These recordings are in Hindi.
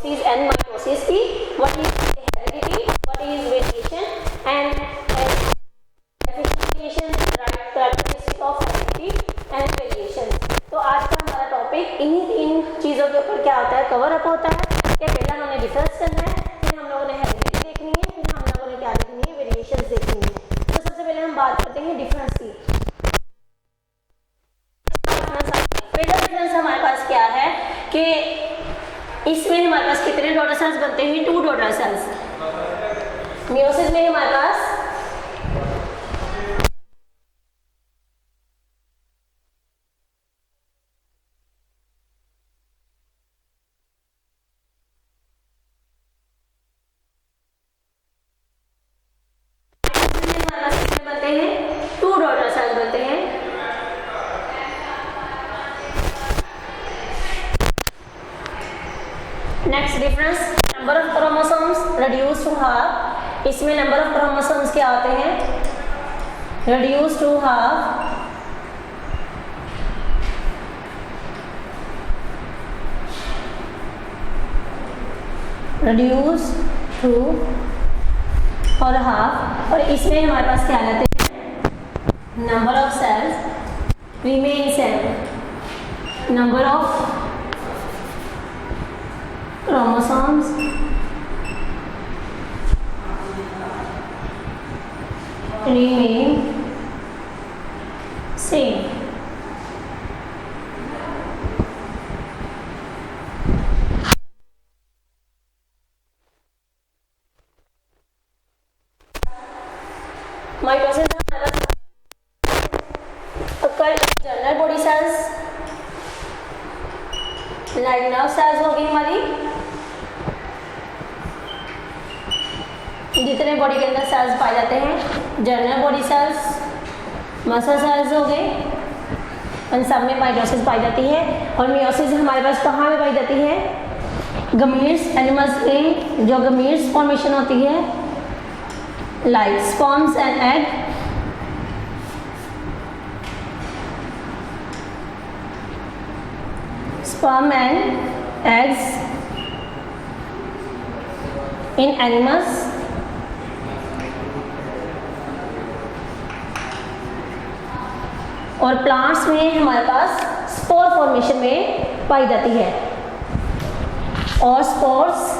meiosis and mitosis की what is heredity, what is variation and differentiation, characteristic of heredity and variation। तो आज का हमारा टॉपिक इन्हीं तीन चीज़ों के ऊपर क्या होता है, कवर अप होता है कि पहला हमने डिफरेंस करना है, फिर हम लोगों ने हेरेडिटी देखनी है, फिर हम लोगों ने क्या देखनी है, वेरिएशंस देखनी है। तो सबसे पहले हम बात करते हैं डिफरेंस की। पहला डिफरेंस हमारे पास क्या है कि इसमें हमारे पास कितने डॉटर सेल्स बनते हैं, 2 डॉटर सेल्स। मियोसिस में हमारे पास बनते हैं 2 डॉटर सेल्स बनते हैं। Next difference, number of chromosomes reduce to half. इसमें नंबर ऑफ क्रोमोसोम्स क्या होते हैं, reduce to half. Reduce to और हाफ। और इसमें हमारे पास क्या रहते हैं, number of cells remain same, number of chromosomes remain same। Mitosis general body cells like nerve cells हो गई हमारी, जितने बॉडी के अंदर सेल्स पाए जाते हैं, general body sales, muscle cells हो गए, इन सब में माइटोसिस पाई जाती है। और मियोसिस हमारे पास कहाँ में पाई जाती है, गमीट्स एनिमल्स में जो गमीट्स फॉर्मेशन होती है, like sperms and egg. Sperm and eggs in animals. और प्लांट्स में हमारे पास स्पोर फॉर्मेशन में पाई जाती है। और स्पोर्स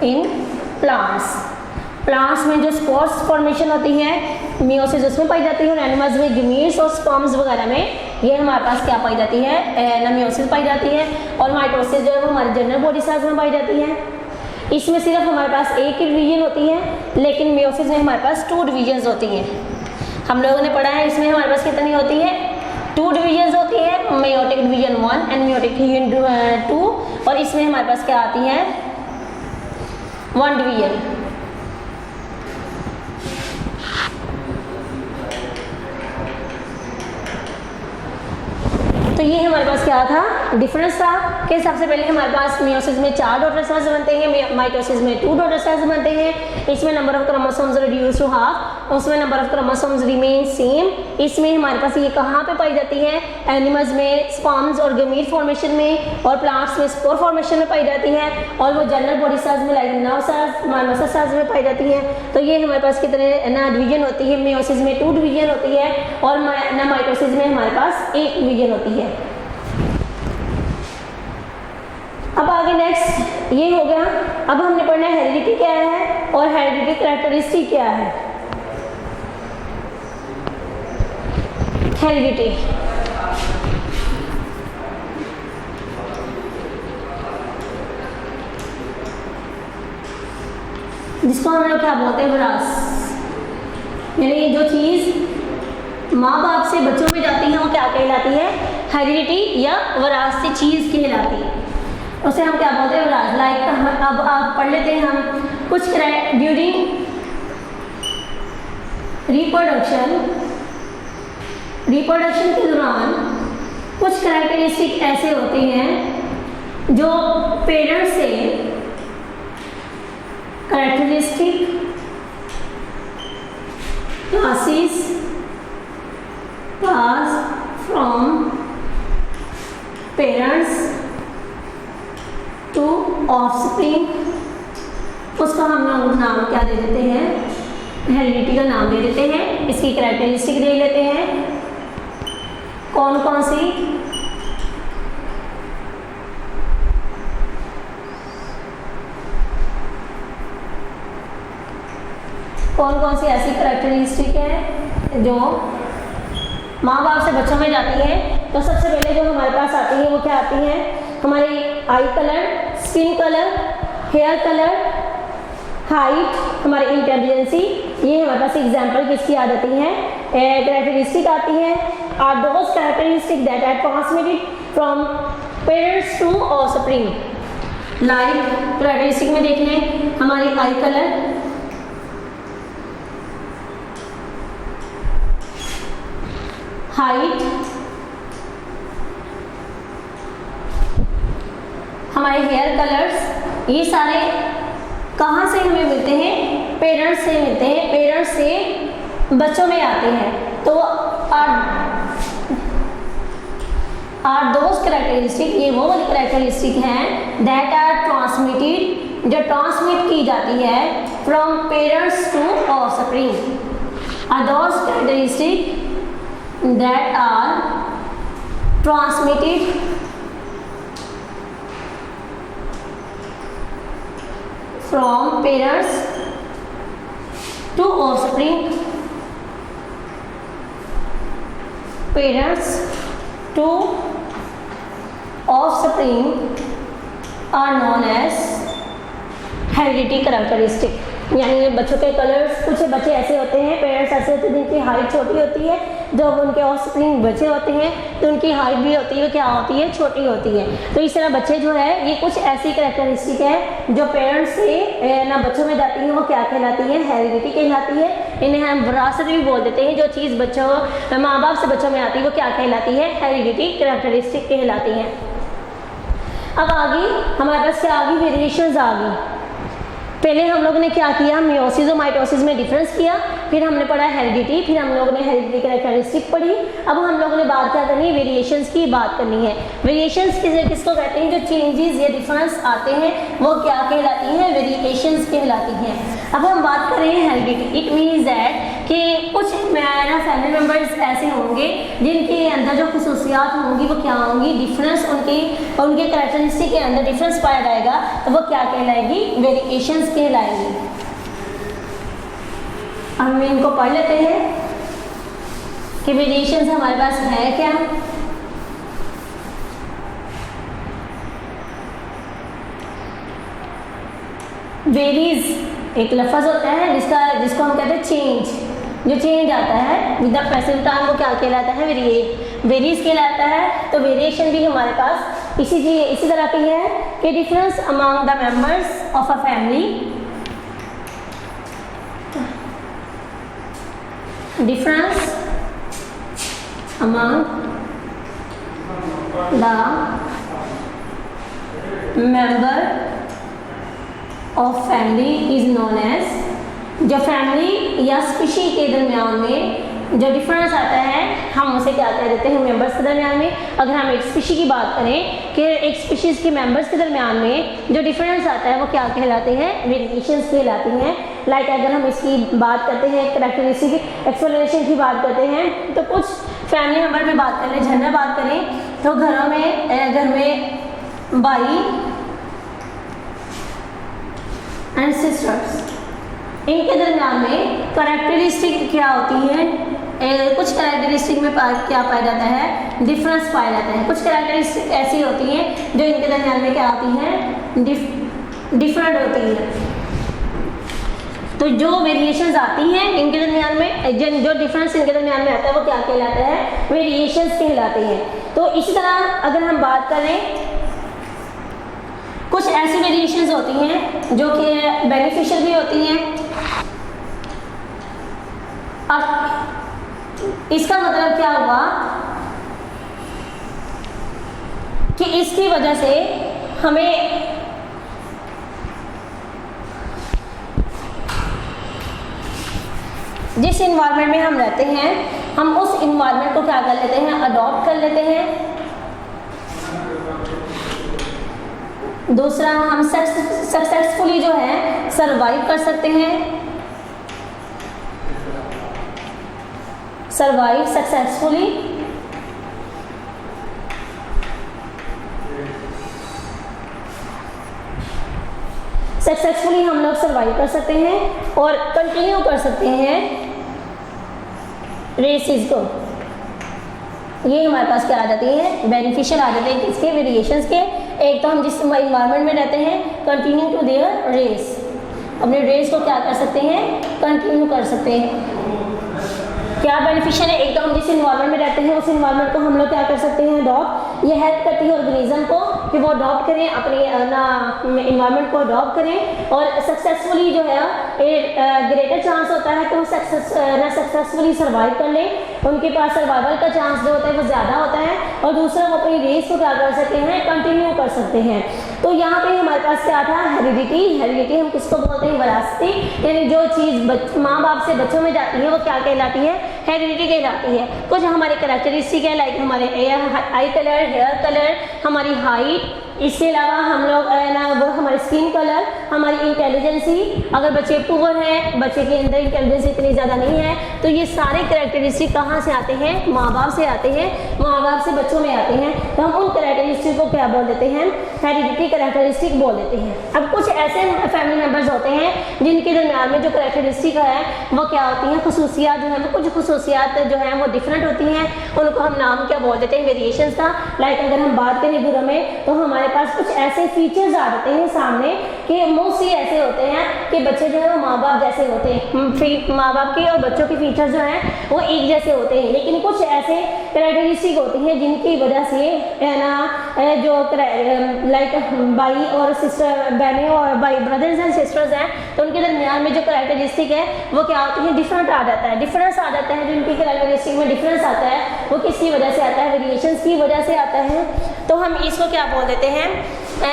इन प्लांट्स। प्लांट्स में जो स्पोर्स फॉर्मेशन होती है, मियोसिस उसमें पाई जाती है। और एनिमल्स में गमीट्स और स्पर्म्स वगैरह में ये हमारे पास क्या पाई जाती है, मियोसिस पाई जाती है। और माइटोसिस जो है वो हमारे जनरल बॉडी सेल्स में पाई जाती है। इसमें सिर्फ हमारे पास एक ही डिवीजन होती है, लेकिन मियोसिस में हमारे पास 2 डिवीजन्स होती हैं। हम लोगों ने पढ़ा है इसमें हमारे पास कितनी होती है, 2 डिवीजन्स होती है, meiotic division 1 and meiotic division 2। और इसमें हमारे पास क्या आती है, 1 डिवीजन। तो ये हमारे पास क्या था, डिफरेंस था कि सबसे पहले हमारे पास मियोसिस में 4 डॉटर सेल्स बनते हैं, माइटोसिस में 2 डॉटर सेल्स बनते हैं। इसमें number of chromosomes reduce to half, उसमें number of chromosomes remain same. इसमें हमारे पास ये कहाँ पे पाई जाती है, एनिमल्स में स्पर्म्स और गमीट फॉर्मेशन में, और प्लांट्स में स्पोर फॉर्मेशन में पाई जाती है। और वो जनरल बॉडी सेल्स में like nerve sales, muscle cells में पाई जाती है। तो ये हमारे पास कितने ना डिवीजन होती है, मियोसिस में 2 डिवीजन होती है, और ना माइटोसिस में हमारे पास 1 डिवीजन होती है। अब आगे नेक्स्ट ये हो गया। अब हमने पढ़ना है हेरिडिटी क्या है और हेरिडिटी कैरेक्टरिस्टिक क्या है। हेरिडिटी जिसको हम लोग क्या बोलते हैं, विरासत, यानी जो चीज़ माँ बाप से बच्चों में जाती है वो क्या कहलाती है, हेरिडिटी या विरासती चीज़ कहलाती है। उसे हम क्या बोलते हैं, विरासत। लाइक अब आप पढ़ लेते हैं हम कुछ ड्यूरिंग रिप्रोडक्शन के दौरान कुछ कैरेक्टरिस्टिक ऐसे होते हैं जो पेरेंट्स से characteristic classes pass from parents to offspring, उसका हम लोग नाम क्या दे देते हैं, हेरिडिटी का नाम दे देते हैं। इसकी कैरेक्टरिस्टिक दे लेते हैं, कौन कौन सी, कौन कौन सी ऐसी कैरेक्टरिस्टिक है जो माँ बाप से बच्चों में जाती है। तो सबसे पहले जो हमारे पास आती है वो क्या आती है, हमारी eye colour, skin colour, hair colour, height, हमारी इंटेलिजेंसी, ये हमारे पास एग्जाम्पल किसकी आ जाती है, कैरेक्टरिस्टिक आती है। Are those characteristic that are transmitted from parents to offspring. Like characteristic में देख लें, हमारी आई कलर, हाइट, हमारे हेयर कलर्स, ये सारे कहाँ से हमें मिलते हैं, पेरेंट्स से मिलते हैं, पेरेंट्स से बच्चों में आते हैं। तो आर दोज कैरेक्टरिस्टिक, ये वो वाली कैरेक्टरिस्टिक हैं दैट आर ट्रांसमिटेड, जो ट्रांसमिट की जाती है from parents to offspring. Are those characteristic that are transmitted from parents to offspring, parents to offspring are known as hereditary characteristic। यानी बच्चों के कलर्स, कुछ बच्चे ऐसे होते हैं, पेरेंट्स ऐसे होते हैं जिनकी हाइट छोटी होती है, जब उनके ऑफस्प्रिंग बच्चे होते हैं तो उनकी हाइट भी होती है, क्या होती है, छोटी होती है। तो इस तरह बच्चे जो है, ये कुछ ऐसी कैरेक्टरिस्टिक है जो पेरेंट्स से ना बच्चों में जाती है, वो क्या कहलाती है, हेरिडिटी कहलाती है। इन्हें हम विरासत भी बोल देते हैं। जो चीज़ बच्चों माँ बाप से बच्चों में आती है वो क्या कहलाती है, हेरिडिटी कैरेक्टरिस्टिक कहलाती है। अब आगे हमारे पास क्या आ गई, वेरिएशंस आ गई। पहले हम लोगों ने क्या किया, मियोसिस और माइटोसिस में डिफरेंस किया, फिर हमने पढ़ा हेरिडिटी, फिर हम लोगों ने हेरिडिटी कैरेक्टरिस्टिक पढ़ी। अब हम लोगों ने बात क्या करनी है, वेरिएशंस की बात करनी है। वेरिएशंस किसको कहते हैं, जो चेंजेस या डिफरेंस आते हैं वो क्या कहलाती हैं, वेरिएशंस कहलाती हैं। अब हम बात करें हेरिडिटी, इट मीन्स दैट कि कुछ मेरा फैमिली मेम्बर्स ऐसे होंगे जिनके अंदर जो खसूसियात होंगी वो क्या होंगी, डिफरेंस, उनके कैरेक्टरिस्टिक के अंदर डिफरेंस पाया जाएगा, तो वो क्या कहलाएगी, वेरिएशंस कहलाएगी। हम इनको पढ़ लेते हैं कि वेरिएशंस हमारे पास है क्या। वेरीज एक लफ्ज़ होता है जिसको हम कहते हैं चेंज, जो चेंज आता है विद द पैसिव टाइम वो क्या कहलाता है, वेरीज कहलाता है। तो वेरिएशन भी हमारे पास इसी तरह की है कि difference among the members of a family, difference among the member of family is known as, जो फैमिली या स्पीशी के दरमियान में जो डिफरेंस आता है हम उसे क्या कह देते हैं, मेंबर्स के दरमियान में। अगर हम एक स्पीशी की बात करें कि एक स्पीशीज़ के मेंबर्स के दरमियान में जो डिफरेंस आता है वो क्या कहलाते हैं, वेरिएशंस कहलाती हैं। लाइक अगर हम इसकी बात करते हैं, कैरेक्टरिस्टिक एक्सप्लेनेशन की बात करते हैं, तो कुछ फैमिली मेम्बर में बात कर लें, जनरल बात करें तो घर में भाई एंड सिस्टर्स, इनके दरमियान में कैरेक्टरिस्टिक क्या होती है, कुछ कैरेक्टरिस्टिक में क्या पाया जाता है, डिफरेंस पाया जाता है। कुछ कैरेक्टरिस्टिक ऐसी होती हैं जो इनके दरमियान में क्या होती हैं, डिफरेंट होती हैं। तो जो वेरिएशंस आती हैं इनके दरमियान में, जो डिफरेंस इनके दरमियान में आता है वो क्या कहलाता है, वेरिएशंस कहलाते हैं। तो इसी तरह अगर हम बात करें, कुछ ऐसी वेरिएशंस होती हैं जो कि बेनिफिशियल भी होती हैं। अब इसका मतलब क्या हुआ कि इसकी वजह से हमें जिस इन्वायरमेंट में हम रहते हैं हम उस इन्वायरमेंट को क्या कर लेते हैं, अडॉप्ट कर लेते हैं। दूसरा, हम सक्सेसफुली जो है सरवाइव कर सकते हैं, सरवाइव सक्सेसफुली। सक्सेसफुली हम लोग सरवाइव कर सकते हैं और कंटिन्यू कर सकते हैं रेसेस को। ये हमारे पास क्या आ जाती है, बेनिफिशियल आ जाते हैं किसके, वेरिएशंस के। एक तो हम जिस इन्वायरमेंट में रहते हैं कंटिन्यू टू देयर रेस, अपने रेस को क्या कर सकते हैं, कंटिन्यू कर सकते हैं। क्या बेनिफिशियल है, एक तो हम जिस इन्वायरमेंट में रहते हैं उस इन्वायरमेंट को हम लोग क्या कर सकते हैं, अडॉप्ट। ये हेल्प करती है ऑर्गेनिज्म को कि वो अडॉप्ट करें, अपने इन्वायरमेंट को अडॉप्ट करें और सक्सेसफुली जो है ग्रेटर चांस होता है कि वो सक्सेसफुली सर्वाइव कर लें, उनके पास सर्वाइवल का चांस जो होता है वो ज़्यादा होता है। और दूसरा, वो अपनी रेस को क्या कर सकते हैं, कंटिन्यू कर सकते हैं। तो यहाँ पे हमारे पास क्या था, हेरिडिटी। हेरिडिटी हम किसको बोलते हैं, विरासती, यानी जो चीज़ माँ बाप से बच्चों में जाती है वो क्या कहलाती है, हेरिडिटी कहलाती है। कुछ हमारे करैक्टरिस्टिक है, लाइक हमारे आई कलर, हेयर कलर, हमारी हाइट, इसके अलावा हम लोग ना वो हमारी स्किन कलर, हमारी इंटेलिजेंसी। अगर बच्चे पुअर हैं, बच्चे के अंदर इंटेलिजेंस इतनी ज़्यादा नहीं है, तो ये सारे करैक्टरिस्टिक कहाँ से आते हैं, माँ बाप से आते हैं, माँ बाप से बच्चों में आते हैं। तो हम उन करैक्टरिस्टिक को क्या बोल देते हैं, हेरिडिटी करैक्टरिस्टिक बोल देते हैं। अब कुछ ऐसे फैमिली मेम्बर्स होते हैं जिनके दरमियान में जो करैक्टरिस्टिक है वो क्या होती हैं, खसूसियात जो है वो, कुछ खसूसियात जो हैं वो डिफरेंट होती हैं, उनको हम नाम क्या बोल देते हैं, वेरिएशंस का। लाइक अगर हम बात करें बुरा में, तो हमारे पास कुछ ऐसे फीचर्स आ जाते हैं सामने कि मोस्टली ऐसे होते हैं कि बच्चे जो है वो माँ बाप जैसे होते हैं, माँ बाप के और बच्चों के फीचर्स जो हैं वो एक जैसे होते हैं। लेकिन कुछ ऐसे कैरेक्टरिस्टिक होती हैं जिनकी वजह से है ना, जो लाइक भाई और सिस्टर, बहनें और भाई ब्रदर्स एंड सिस्टर्स हैं, तो उनके दरमियान में जो कैरेक्टरिस्टिक है वो क्या होती है, डिफरेंट आ जाता है, डिफरेंस आ जाता है। जो इनकी कैरेक्टरिस्टिक में डिफरेंस आता है वो किसकी वजह से आता है, वेरिएशंस की वजह से आता है। तो हम इसको क्या बोल देते हैं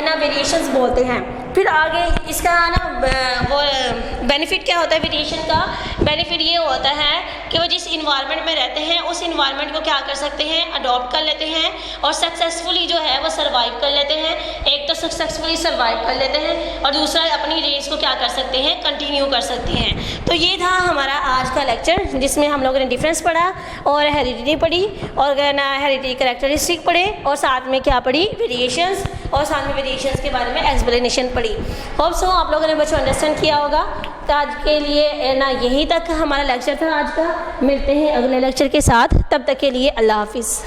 ना, वेरिएशंस बोलते हैं। फिर आगे इसका ना वो बेनिफिट क्या होता है, वेरिएशन का बेनिफिट ये होता है कि वो जिस इन्वायरमेंट में रहते हैं उस इन्वायरमेंट को क्या कर सकते हैं, अडॉप्ट कर लेते हैं और सक्सेसफुली जो है वो सर्वाइव कर लेते हैं। एक तो सक्सेसफुली सर्वाइव कर लेते हैं और दूसरा अपनी रेस को क्या कर सकते हैं, कंटिन्यू कर सकते हैं। तो ये था हमारा आज का लेक्चर जिसमें हम लोगों ने डिफरेंस पढ़ा और हेरिडिटी पढ़ी और ना हेरिडिटी कैरेक्टरिस्टिक पढ़े और साथ में क्या पढ़ी, वेरिएशंस, और साथ में वेरिएशंस के बारे में एक्सप्लेनेशन पढ़ी। होप सो आप लोगों ने बच्चों अंडरस्टैंड किया होगा। तो आज के लिए ना यहीं तक हमारा लेक्चर था आज का। मिलते हैं अगले लेक्चर के साथ, तब तक के लिए अल्लाह हाफिज़।